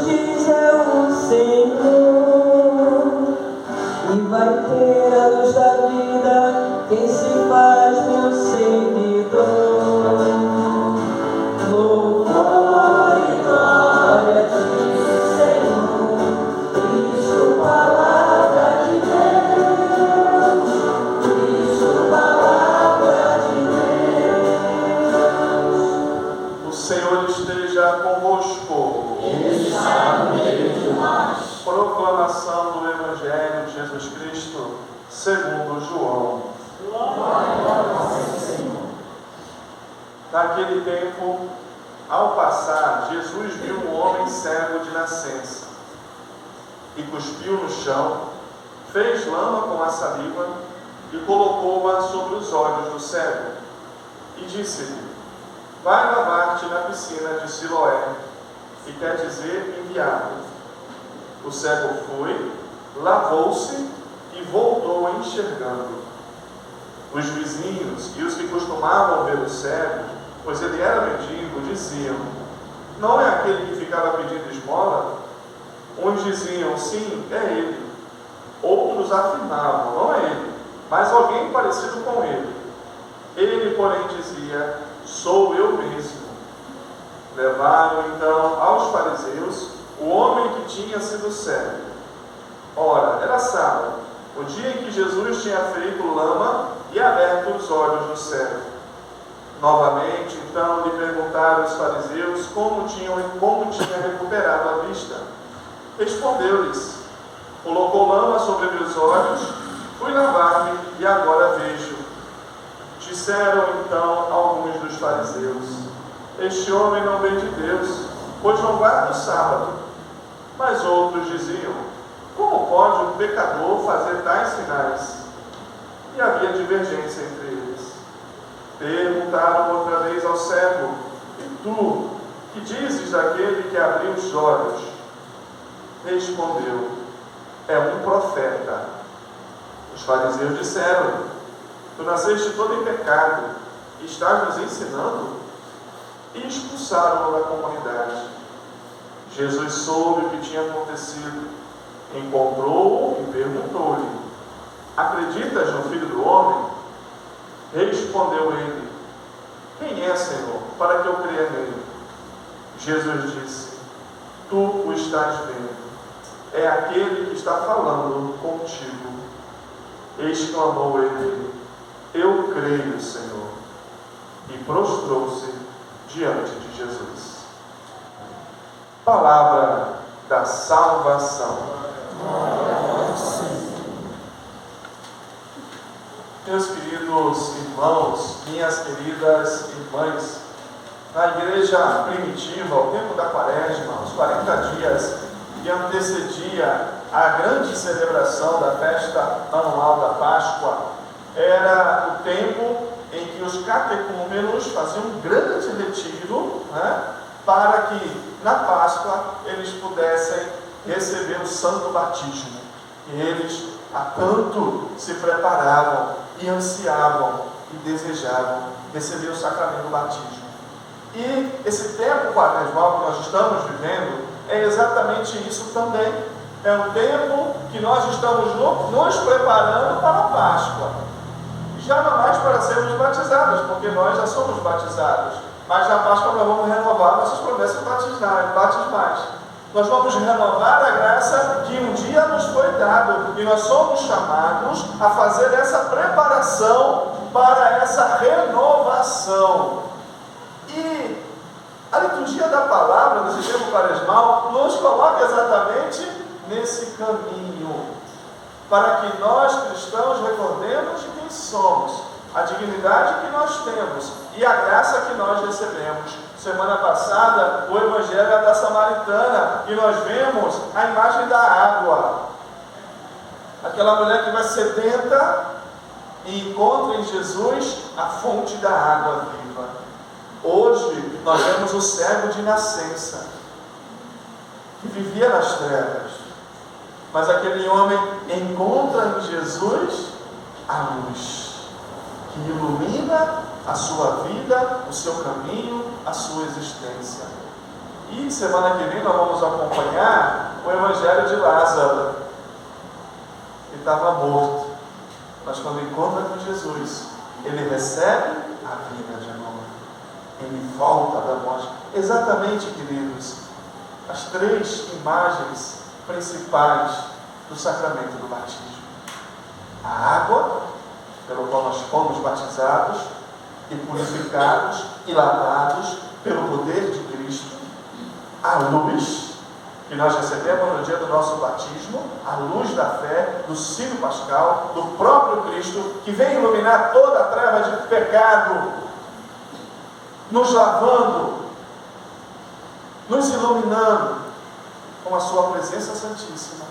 grandes é o Senhor, e vai ter a luz da vida quem se faz meu seguidor. Louvor e glória a ti, Senhor, Cristo, palavra de Deus, Cristo, palavra de Deus. O Senhor esteja convosco. Ele está no meio de nós. Proclamação do Evangelho de Jesus Cristo, segundo João. Glória a você, Senhor. Naquele tempo, ao passar, Jesus viu um homem cego de nascença e cuspiu no chão, fez lama com a saliva e colocou-a sobre os olhos do cego e disse-lhe: vai lavar-te na piscina de Siloé, que quer dizer enviado. O cego foi, lavou-se e voltou enxergando. Os vizinhos e os que costumavam ver o cego, pois ele era mendigo, diziam: não é aquele que ficava pedindo esmola? Uns diziam: sim, é ele. Outros afirmavam: não é ele, mas alguém parecido com ele. Ele, porém, dizia: sou eu mesmo. Levaram então aos fariseus o homem que tinha sido cego. Ora, era sábado, o dia em que Jesus tinha feito lama e aberto os olhos do cego. Novamente, então, lhe perguntaram os fariseus como tinha recuperado a vista. Respondeu-lhes: colocou lama sobre meus olhos, fui lavar-me e agora vejo. Disseram então alguns dos fariseus: este homem não vem de Deus, pois não guarda o sábado. Mas outros diziam: como pode um pecador fazer tais sinais? E havia divergência entre eles. Perguntaram outra vez ao cego: e tu, que dizes daquele que abriu os olhos? Respondeu: é um profeta. Os fariseus disseram: tu nasceste todo em pecado e estás nos ensinando? E expulsaram-no da comunidade. Jesus soube o que tinha acontecido, encontrou-o e perguntou-lhe: acreditas no Filho do Homem? Respondeu ele: quem é, Senhor, para que eu creia nele? Jesus disse: tu o estás vendo, é aquele que está falando contigo. Exclamou ele: eu creio, Senhor, e prostrou-se diante de Jesus. Palavra da salvação. Meus queridos irmãos, minhas queridas irmãs, na igreja primitiva, ao tempo da Quaresma, os 40 dias que antecedia a grande celebração da festa anual da Páscoa, era o tempo em que os catecúmenos faziam um grande retiro, para que na Páscoa eles pudessem receber o santo batismo. E eles há tanto se preparavam e ansiavam e desejavam receber o sacramento do batismo. E esse tempo quaresmal que nós estamos vivendo é exatamente isso também. É um tempo que nós estamos nos preparando para a Páscoa. Já não mais para sermos batizados, porque nós já somos batizados. Mas na Páscoa nós vamos renovar nossas promessas batismais. Nós vamos renovar a graça que um dia nos foi dado. E nós somos chamados a fazer essa preparação para essa renovação. E a liturgia da palavra, nesse tempo quaresmal, nos coloca exatamente nesse caminho, para que nós cristãos recordemos de quem somos, a dignidade que nós temos e a graça que nós recebemos. Semana passada, o Evangelho era da Samaritana e nós vemos a imagem da água. Aquela mulher que vai sedenta e encontra em Jesus a fonte da água viva. Hoje, nós vemos o cego de nascença, que vivia nas trevas. Mas aquele homem encontra em Jesus a luz, que ilumina a sua vida, o seu caminho, a sua existência. E semana que vem nós vamos acompanhar o Evangelho de Lázaro, que estava morto, mas quando encontra com Jesus, ele recebe a vida de novo, ele volta da morte. Exatamente, queridos, as três imagens principais do sacramento do batismo: a água, pelo qual nós fomos batizados e purificados e lavados pelo poder de Cristo; a luz, que nós recebemos no dia do nosso batismo, a luz da fé, do sino pascal, do próprio Cristo, que vem iluminar toda a treva de pecado, nos lavando, nos iluminando com a sua presença santíssima.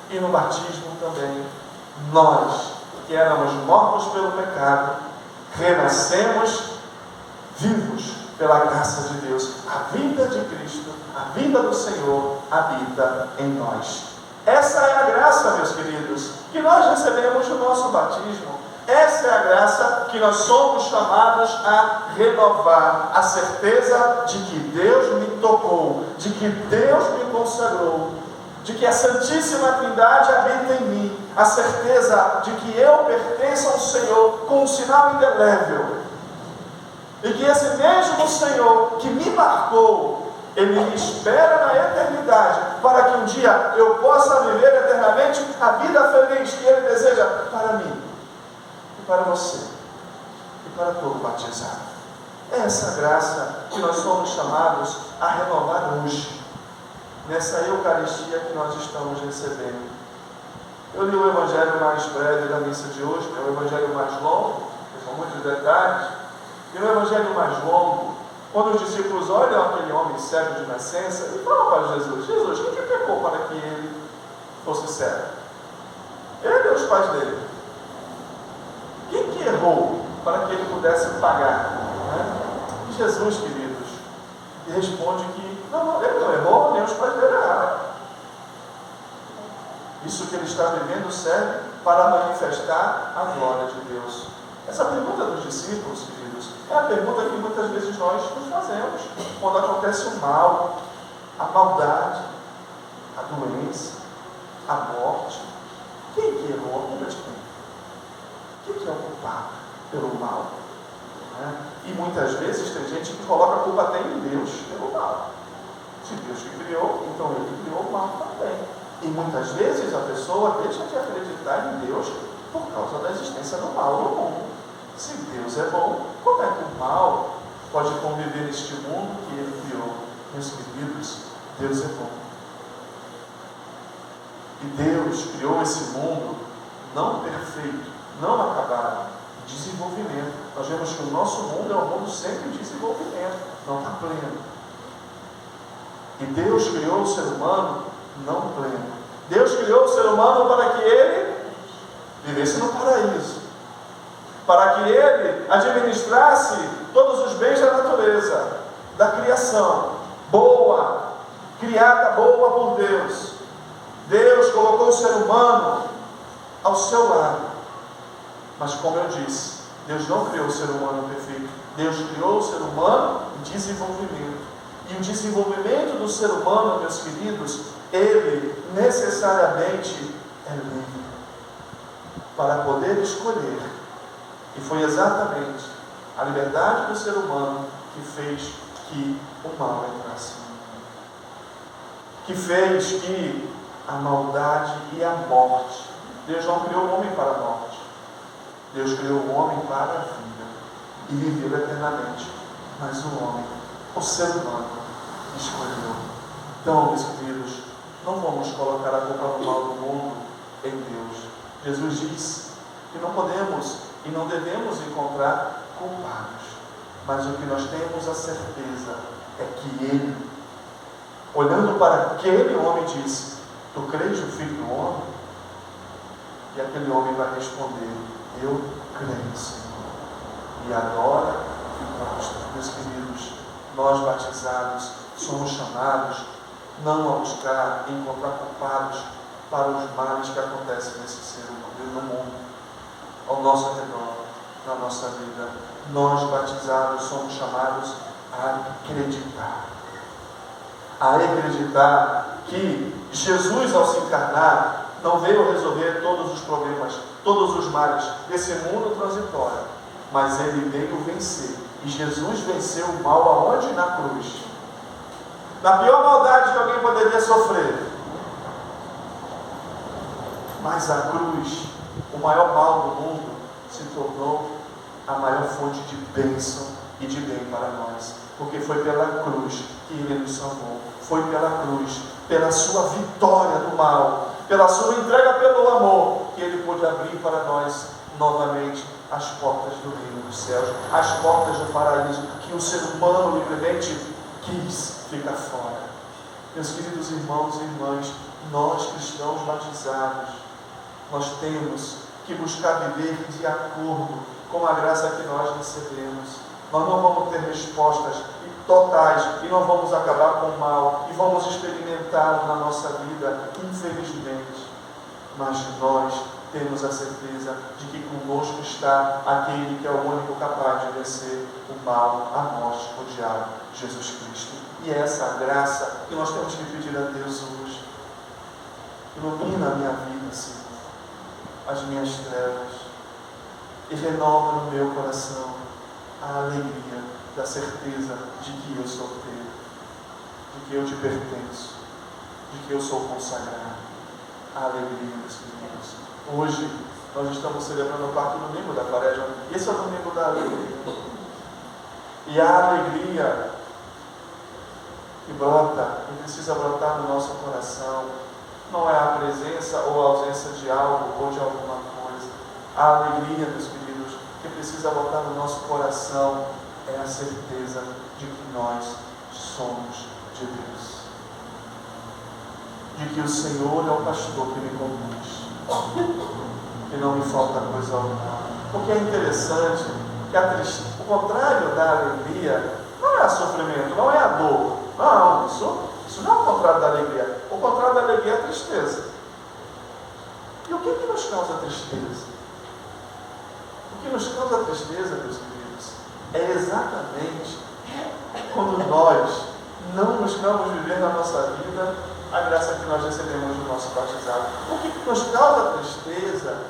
E no batismo também, nós, que éramos mortos pelo pecado, renascemos vivos pela graça de Deus. A vida de Cristo, a vida do Senhor habita em nós. Essa é a graça, meus queridos, que nós recebemos no nosso batismo. Essa é a graça que nós somos chamados a renovar. A certeza de que Deus me tocou, de que Deus me consagrou, de que a Santíssima Trindade habita em mim. A certeza de que eu pertenço ao Senhor com um sinal indelével. E que esse mesmo Senhor que me marcou, Ele me espera na eternidade, para que um dia eu possa viver eternamente a vida feliz que Ele deseja para mim, e para você, e para todo batizado. É essa graça que nós somos chamados a renovar hoje, nessa Eucaristia que nós estamos recebendo. Eu li o Evangelho mais breve da missa de hoje, é o Evangelho mais longo, que são muitos detalhes. E no Evangelho mais longo, quando os discípulos olham aquele homem cego de nascença e falam para Jesus: Jesus, quem que pecou para que ele fosse cego? Ele ou os pais dele? Quem que errou para que ele pudesse pagar? E Jesus, queridos, responde que não, ele não errou, nem os pais dele erraram. Isso que ele está vivendo serve para manifestar a glória de Deus. Essa pergunta dos discípulos, queridos, é a pergunta que muitas vezes nós nos fazemos quando acontece o mal, a maldade, a doença, a morte. Quem que errou? A culpa de quem? Quem que é o culpado pelo mal? E muitas vezes tem gente que coloca a culpa até em Deus pelo mal. Se Deus que criou, então Ele criou o mal também. E muitas vezes a pessoa deixa de acreditar em Deus por causa da existência do mal no mundo. Se Deus é bom, como é que o mal pode conviver neste mundo que Ele criou? Meus queridos, Deus é bom. E Deus criou esse mundo não perfeito, não acabado, em desenvolvimento. Nós vemos que o nosso mundo é um mundo sempre em desenvolvimento, não está pleno. E Deus criou o ser humano não pleno. Deus criou o ser humano para que ele vivesse no paraíso, para que ele administrasse todos os bens da natureza, da criação, boa, criada boa por Deus. Deus colocou o ser humano ao seu lado, mas como eu disse, Deus não criou o ser humano perfeito. Deus criou o ser humano em desenvolvimento. E o desenvolvimento do ser humano, meus queridos, ele necessariamente é livre para poder escolher. E foi exatamente a liberdade do ser humano que fez que o mal entrasse no mundo, que fez que a maldade e a morte. Deus não criou o homem para a morte, Deus criou o homem para a vida e viveu eternamente. Mas o homem, o ser humano, escolheu. Então, meus queridos, não vamos colocar a culpa do mal do mundo em Deus. Jesus diz que não podemos e não devemos encontrar culpados, mas o que nós temos a certeza é que Ele, olhando para aquele homem, disse: tu crês no Filho do Homem? E aquele homem vai responder: eu creio, Senhor. E agora, meus queridos, nós batizados somos chamados não a buscar encontrar culpados para os males que acontecem nesse ser humano, no mundo, ao nosso redor, na nossa vida. Nós batizados somos chamados a acreditar a acreditar que Jesus, ao se encarnar, não veio resolver todos os problemas, todos os males desse mundo transitório, mas ele veio vencer. E Jesus venceu o mal aonde? Na cruz. Na pior maldade que alguém poderia sofrer. Mas a cruz, o maior mal do mundo, se tornou a maior fonte de bênção e de bem para nós. Porque foi pela cruz que ele nos salvou. Foi pela cruz, pela sua vitória do mal, pela sua entrega pelo amor, que ele pôde abrir para nós novamente as portas do reino dos céus, as portas do paraíso, que o ser humano livremente quis ficar fora. Meus queridos irmãos e irmãs, nós cristãos batizados, nós temos que buscar viver de acordo com a graça que nós recebemos. Nós não vamos ter respostas totais e não vamos acabar com o mal e vamos experimentá-lo na nossa vida, infelizmente. Mas nós temos a certeza de que conosco está aquele que é o único capaz de vencer o mal, a morte, o diabo, Jesus Cristo. E é essa graça que nós temos que pedir a Deus hoje. Ilumina a minha vida, Senhor, as minhas trevas, e renova no meu coração a alegria da certeza de que eu sou teu, de que eu te pertenço, de que eu sou consagrado. A alegria, meus queridos. Hoje nós estamos celebrando o quarto domingo da Quaresma. Esse é o domingo da alegria. E a alegria que brota, que precisa brotar no nosso coração, não é a presença ou a ausência de algo ou de alguma coisa. A alegria, meus queridos, que precisa brotar no nosso coração é a certeza de que nós somos de Deus. De que o Senhor é o pastor que me conduz. Que não me falta coisa alguma. Porque é interessante que o contrário da alegria não é o sofrimento, não é a dor. Não, isso não é o contrário da alegria. O contrário da alegria é a tristeza. E o que nos causa tristeza? O que nos causa tristeza, meus queridos, é exatamente quando nós não buscamos viver na nossa vida a graça que nós recebemos do nosso batizado. O que nos causa tristeza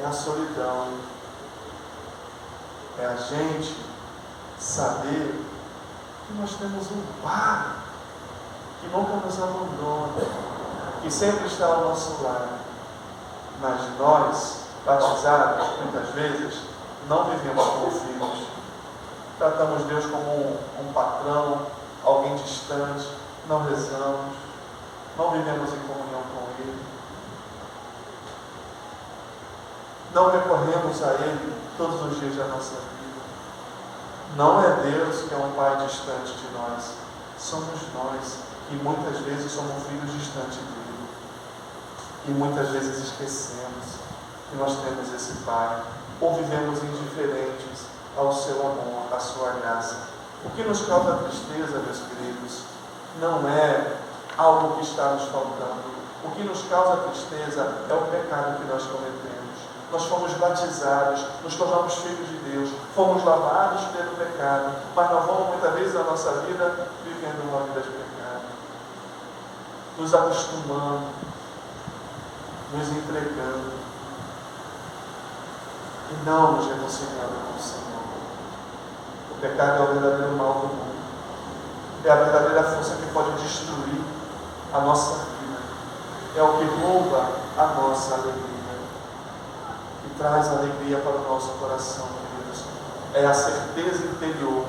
é a solidão. É a gente saber que nós temos um Pai que nunca nos abandona, que sempre está ao nosso lado. Mas nós, batizados, muitas vezes, não vivemos como filhos. Tratamos Deus como um patrão, alguém distante, não rezamos, não vivemos em comunhão com Ele, não recorremos a Ele todos os dias da nossa vida. Não é Deus que é um Pai distante de nós, somos nós, que muitas vezes somos filhos distantes dele. E muitas vezes esquecemos que nós temos esse Pai, ou vivemos indiferentes ao seu amor, à sua graça. O que nos causa tristeza, meus queridos, não é algo que está nos faltando. O que nos causa tristeza é o pecado que nós cometemos. Nós fomos batizados, nos tornamos filhos de Deus, fomos lavados pelo pecado, mas nós vamos muitas vezes na nossa vida vivendo uma vida de pecado, nos acostumando, nos entregando e não nos reconciliando com o Senhor. O pecado é o verdadeiro mal do mundo, é a verdadeira força que pode destruir a nossa vida, é o que rouba a nossa alegria. Traz alegria para o nosso coração, queridos. É a certeza interior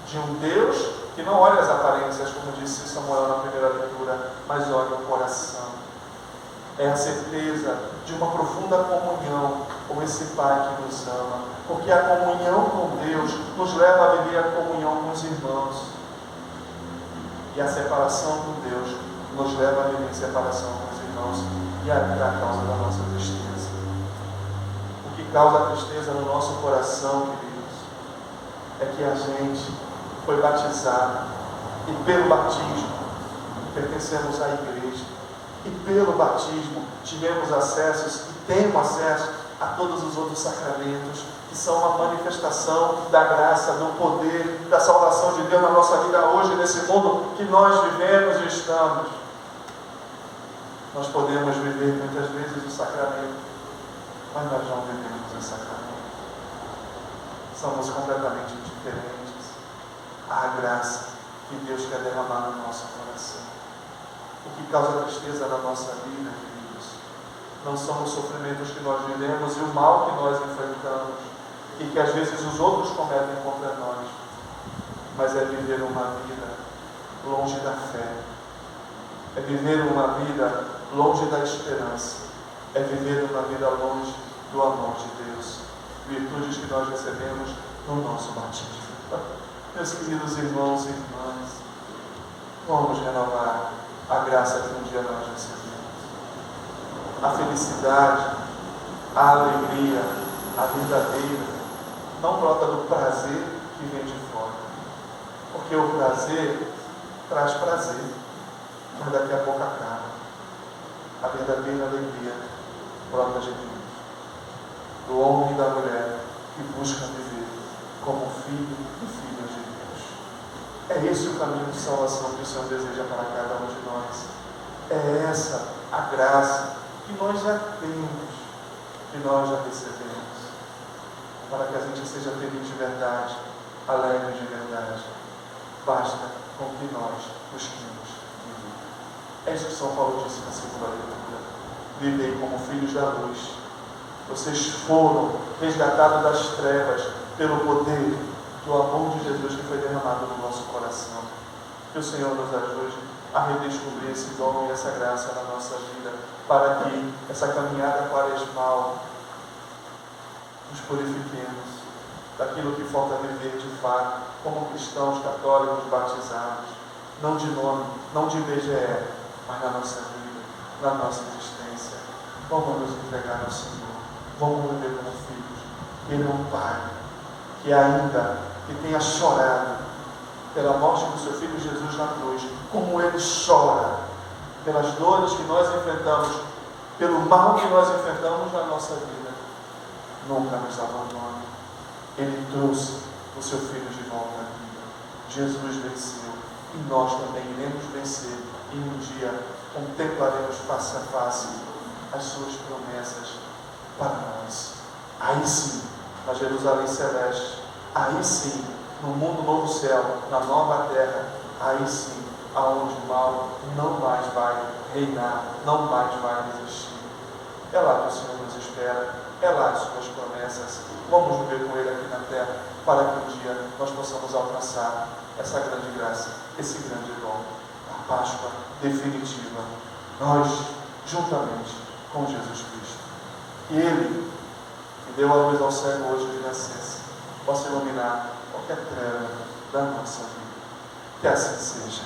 de um Deus que não olha as aparências, como disse Samuel na primeira leitura, mas olha o coração. É a certeza de uma profunda comunhão com esse Pai que nos ama, porque a comunhão com Deus nos leva a viver a comunhão com os irmãos, e a separação com Deus nos leva a viver em separação com os irmãos, e é a causa da nossa tristeza. Causa tristeza no nosso coração, queridos, é que a gente foi batizado e pelo batismo pertencemos à igreja, e pelo batismo tivemos acessos e temos acesso a todos os outros sacramentos, que são uma manifestação da graça, do poder, da salvação de Deus na nossa vida hoje, nesse mundo que nós vivemos e estamos. Nós podemos viver muitas vezes o sacramento, mas nós não vivemos o sacramento. Somos completamente diferentes à graça que Deus quer derramar no nosso coração. O que causa tristeza na nossa vida, queridos, não são os sofrimentos que nós vivemos e o mal que nós enfrentamos e que às vezes os outros cometem contra nós, mas é viver uma vida longe da fé, é viver uma vida longe da esperança, é viver uma vida longe do amor de Deus, virtudes que nós recebemos no nosso batismo. Meus queridos irmãos e irmãs, vamos renovar a graça que um dia nós recebemos. A felicidade, a alegria, a verdadeira, não brota do prazer que vem de fora. Porque o prazer traz prazer, mas daqui a pouco acaba. A verdadeira alegria brota de Deus, do homem e da mulher que busca viver como filho e filha de Deus. É esse o caminho de salvação que o Senhor deseja para cada um de nós. É essa a graça que nós já temos, que nós já recebemos, para que a gente seja feliz de verdade, alegre de verdade. Basta com que nós busquemos viver. É isso que São Paulo disse na segunda leitura. Vivei como filhos da luz. Vocês foram resgatados das trevas pelo poder do amor de Jesus que foi derramado no nosso coração. Que o Senhor nos ajude a redescobrir esse dom e essa graça na nossa vida, para que essa caminhada quaresmal nos purifiquemos daquilo que falta viver de fato, como cristãos católicos batizados, não de nome, não de IBGE, mas na nossa vida, na nossa existência. Vamos nos entregar ao Senhor, vamos viver como filhos. Ele é um Pai que ainda que tenha chorado pela morte do seu Filho Jesus na cruz, como Ele chora pelas dores que nós enfrentamos, pelo mal que nós enfrentamos na nossa vida, nunca nos abandona. Ele trouxe o seu Filho de volta à vida. Jesus venceu e nós também iremos vencer, e um dia contemplaremos face a face as suas promessas para nós. Aí sim, na Jerusalém Celeste, aí sim, no mundo novo céu, na nova terra, aí sim, aonde o mal não mais vai reinar, não mais vai existir. É lá que o Senhor nos espera, é lá as suas promessas. Vamos viver com Ele aqui na terra, para que um dia nós possamos alcançar essa grande graça, esse grande dom, a Páscoa definitiva, nós, juntamente com Jesus Cristo. E Ele, que deu a luz ao cego hoje de nascença, possa iluminar qualquer treva da nossa vida. Que assim seja.